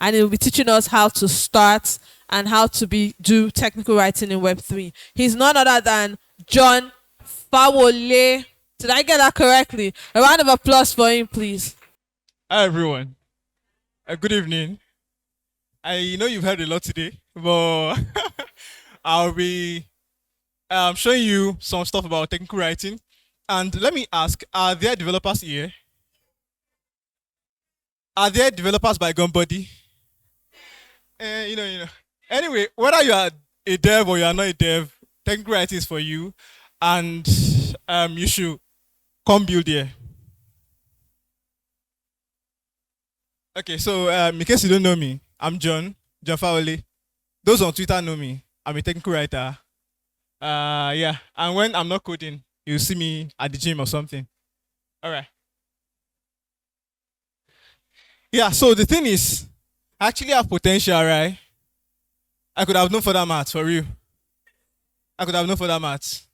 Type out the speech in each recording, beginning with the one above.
and he will be teaching us how to start and how to do technical writing in Web3. He's none other than John Fawole. Did I get that correctly? A round of applause for him, please. Hi everyone. Good evening. I know you've heard a lot today, but I'll be showing you some stuff about technical writing. And let me ask: are there developers here? Are there developers by Gumbody? You know. Anyway, whether you are a dev or you are not a dev, technical writing is for you, and you should come build here. Okay, so in case you don't know me, I'm John Fawole. Those on Twitter know me. I'm a technical writer. Yeah, and when I'm not coding, you'll see me at the gym or something. All right. Yeah, so the thing is, I actually have potential, right? I could have known for that maths, for real. I could have known for that maths.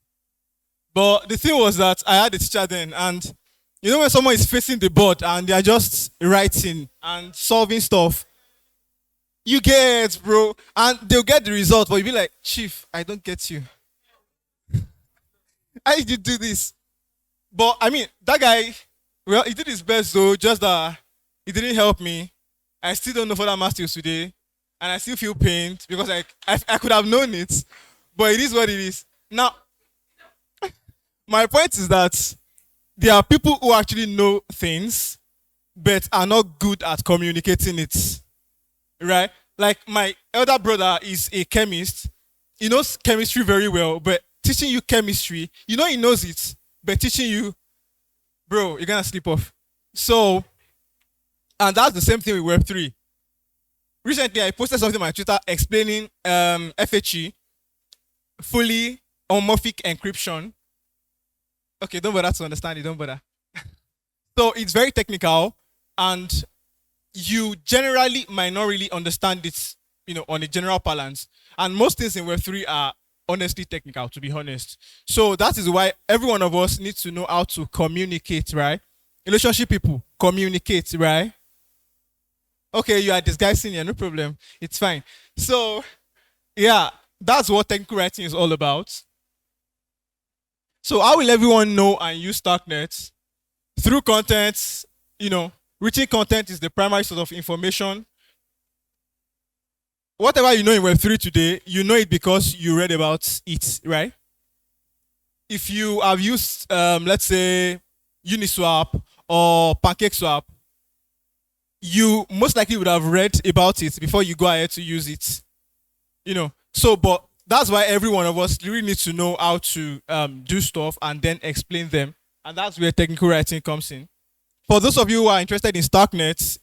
But the thing was that I had a teacher then, and you know when someone is facing the board and they are just writing and solving stuff, you get, bro, and they'll get the result, but you'll be like, Chief, I don't get you. How did you do this? But I mean, that guy, well, he did his best though, just that he didn't help me. I still don't know for that master today, and I still feel pained because I could have known it, but it is what it is. Now, my point is that there are people who actually know things, but are not good at communicating it. Right? Like my elder brother is a chemist. He knows chemistry very well, but teaching you chemistry, you know he knows it, but teaching you, bro, you're gonna slip off. So, and that's the same thing with Web3. Recently, I posted something on my Twitter explaining FHE, fully homomorphic encryption. Okay, don't bother to understand it, don't bother. So it's very technical, and you generally might not really understand it, on a general balance. And most things in Web3 are honestly technical, to be honest. So that is why every one of us needs to know how to communicate, right? Relationship people, communicate, right? Okay, you are disguising here, no problem. It's fine. So, yeah, that's what technical writing is all about. So how will everyone know and use Starknet? Through content, written content is the primary source of information. Whatever you know in Web3 today, you know it because you read about it, right? If you have used, let's say, Uniswap or PancakeSwap, you most likely would have read about it before you go ahead to use it. So, but that's why every one of us really needs to know how to do stuff and then explain them. And that's where technical writing comes in. For those of you who are interested in Starknet,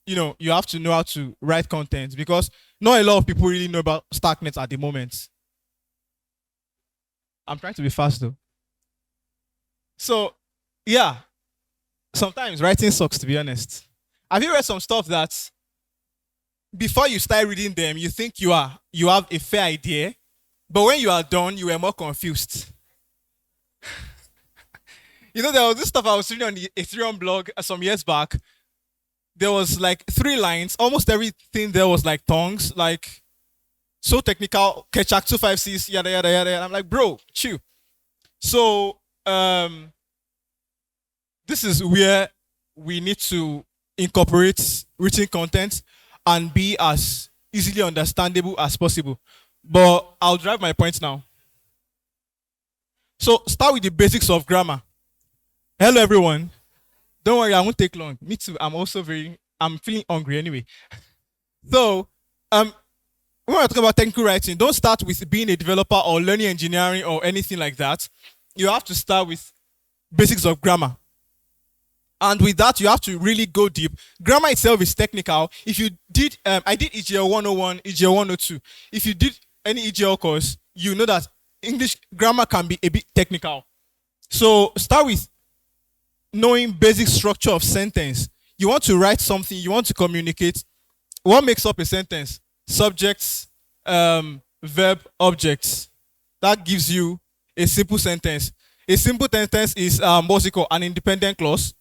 you have to know how to write content because not a lot of people really know about Starknet at the moment. I'm trying to be fast though. So, yeah, sometimes writing sucks, to be honest. Have you read some stuff that before you start reading them, you think you have a fair idea, but when you are done, you were more confused? There was this stuff I was reading on the Ethereum blog some years back. There was like 3 lines. Almost everything there was like tongues, like so technical. Ketchak 256, yada yada yada. I'm like, bro, chill. So this is where we need to incorporate written content and be as easily understandable as possible. But I'll drive my point now. So start with the basics of grammar. Hello everyone. Don't worry, I won't take long. Me too. I'm feeling hungry anyway. So when we're talking about technical writing, don't start with being a developer or learning engineering or anything like that. You have to start with basics of grammar. And with that, you have to really go deep. Grammar itself is technical. If you did, I did EGL 101, EGL 102. If you did any EGL course, you know that English grammar can be a bit technical. So start with knowing basic structure of sentence. You want to write something, you want to communicate. What makes up a sentence? Subjects, verb, objects. That gives you a simple sentence. A simple sentence is what's it called? An independent clause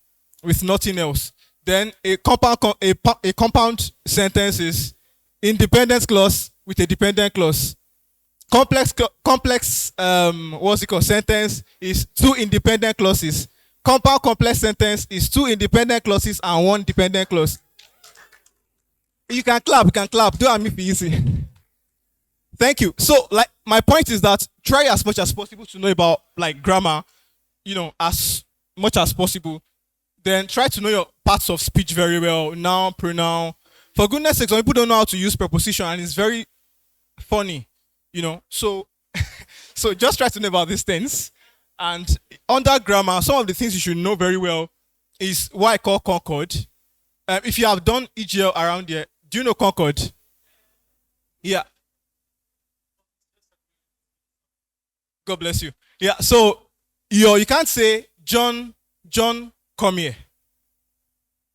with nothing else. Then a compound sentence is independent clause with a dependent clause. Complex what's it called sentence is two independent clauses. Compound complex sentence is two independent clauses and one dependent clause. You can clap, you can clap. Do me for easy. Thank you. So, like, my point is that try as much as possible to know about like grammar, as much as possible. Then try to know your parts of speech very well, noun, pronoun. For goodness sake, some people don't know how to use preposition, and it's very funny, So, so just try to know about these things. And under grammar, some of the things you should know very well is what I call Concord. If you have done EGL around here, do you know Concord? Yeah. God bless you. Yeah. So you can't say John, come here.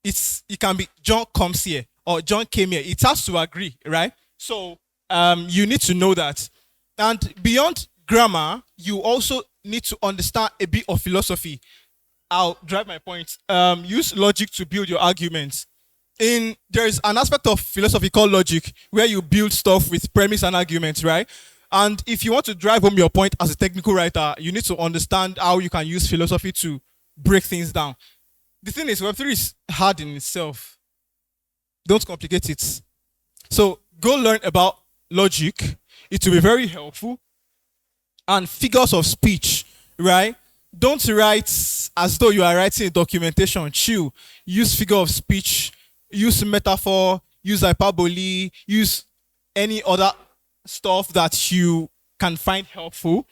It can be John comes here or John came here. It has to agree, right? So you need to know that. And beyond grammar, you also need to understand a bit of philosophy. I'll drive my point. Use logic to build your arguments. There is an aspect of philosophy called logic where you build stuff with premise and arguments, right? And if you want to drive home your point as a technical writer, you need to understand how you can use philosophy to break things down. The thing is, Web3 is hard in itself. Don't complicate it. So go learn about logic. It will be very helpful. And figures of speech, right? Don't write as though you are writing a documentation. Chill. Use figure of speech. Use metaphor. Use hyperbole. Use any other stuff that you can find helpful.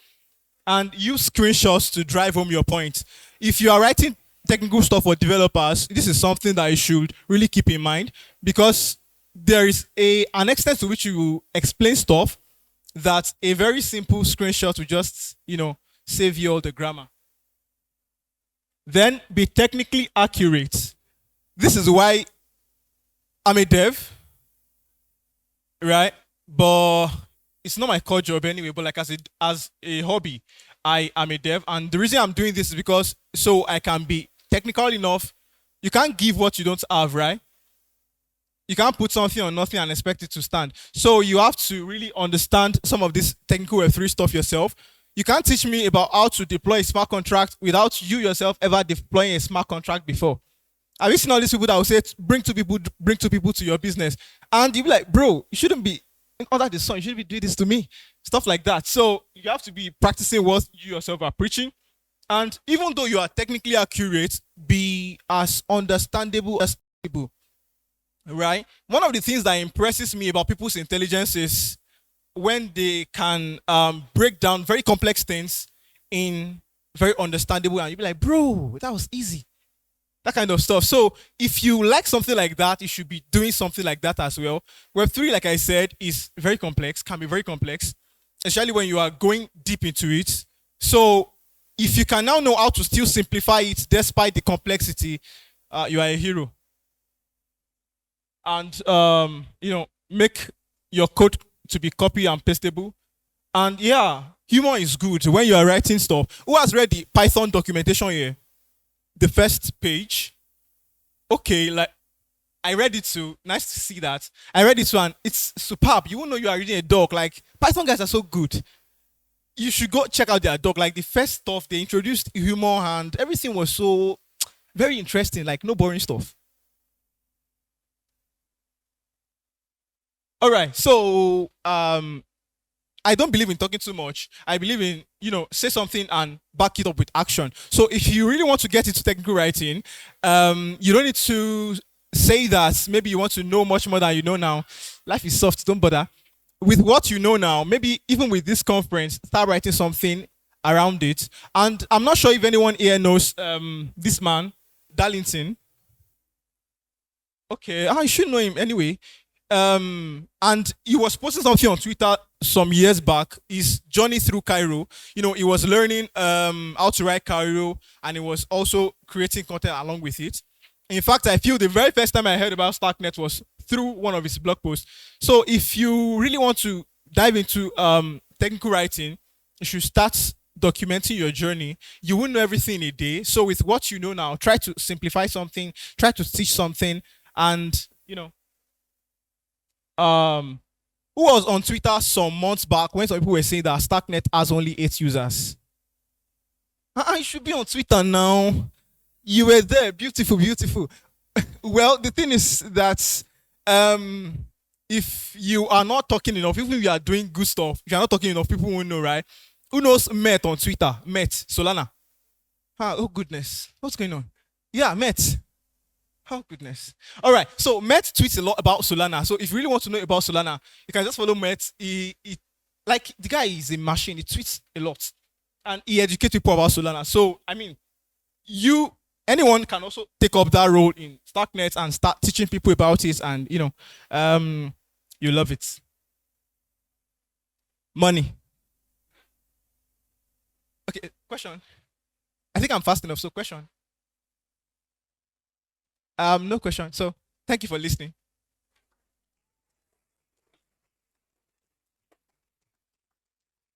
And use screenshots to drive home your point. If you are writing technical stuff for developers, this is something that you should really keep in mind, because there is an extent to which you explain stuff that a very simple screenshot will just, save you all the grammar. Then be technically accurate. This is why I'm a dev, right? But it's not my core job anyway, but like as a hobby, I am a dev. And the reason I'm doing this is because so I can be technical enough. You can't give what you don't have, right? You can't put something on nothing and expect it to stand. So you have to really understand some of this technical Web3 stuff yourself. You can't teach me about how to deploy a smart contract without you yourself ever deploying a smart contract before. Have you seen all these people that will say, bring two people to your business? And you'll be like, bro, you shouldn't be under the sun. You shouldn't be doing this to me. Stuff like that. So you have to be practicing what you yourself are preaching. And even though you are technically accurate, be as understandable as possible. Right? One of the things that impresses me about people's intelligence is when they can break down very complex things in very understandable, and you'll be like, bro, that was easy. That kind of stuff. So if you like something like that, you should be doing something like that as well. Web3, like I said, is very complex, can be very complex, especially when you are going deep into it. So if you can now know how to still simplify it despite the complexity, you are a hero. And make your code to be copy and pastable. And yeah, humor is good when you are writing stuff. Who has read the Python documentation here? The first page. Okay, like I read it too. Nice to see that. I read it too, and it's superb. You won't know you are reading a doc. Like, Python guys are so good. You should go check out their doc. Like, the first stuff, they introduced humor and everything was so very interesting. Like, no boring stuff. All right, so I don't believe in talking too much. I believe in, say something and back it up with action. So if you really want to get into technical writing, you don't need to say that maybe you want to know much more than you know now. Life is soft, don't bother. With what you know now, maybe even with this conference, start writing something around it. And I'm not sure if anyone here knows this man, Darlington. Okay, I should know him anyway. And he was posting something on Twitter some years back. His journey through Cairo. He was learning how to write Cairo, and he was also creating content along with it. In fact, I feel the very first time I heard about Starknet was through one of his blog posts. So if you really want to dive into technical writing, you should start documenting your journey, you won't know everything in a day. So with what you know now, try to simplify something, try to teach something, and um, who was on Twitter some months back when some people were saying that Starknet has only 8 users? You should be on Twitter now. You were there, beautiful, beautiful. Well, the thing is that if you are not talking enough, even if you are doing good stuff, if you are not talking enough, people won't know, right? Who knows Met on Twitter? Met Solana. Oh goodness, what's going on? Yeah, Met. Oh goodness. All right. So Met tweets a lot about Solana. So if you really want to know about Solana, you can just follow Met. Like the guy is a machine. He tweets a lot, and he educates people about Solana. So I mean, anyone can also take up that role in Starknet and start teaching people about it, and you love it. Money. Okay. Question. I think I'm fast enough. So question. No question. So thank you for listening.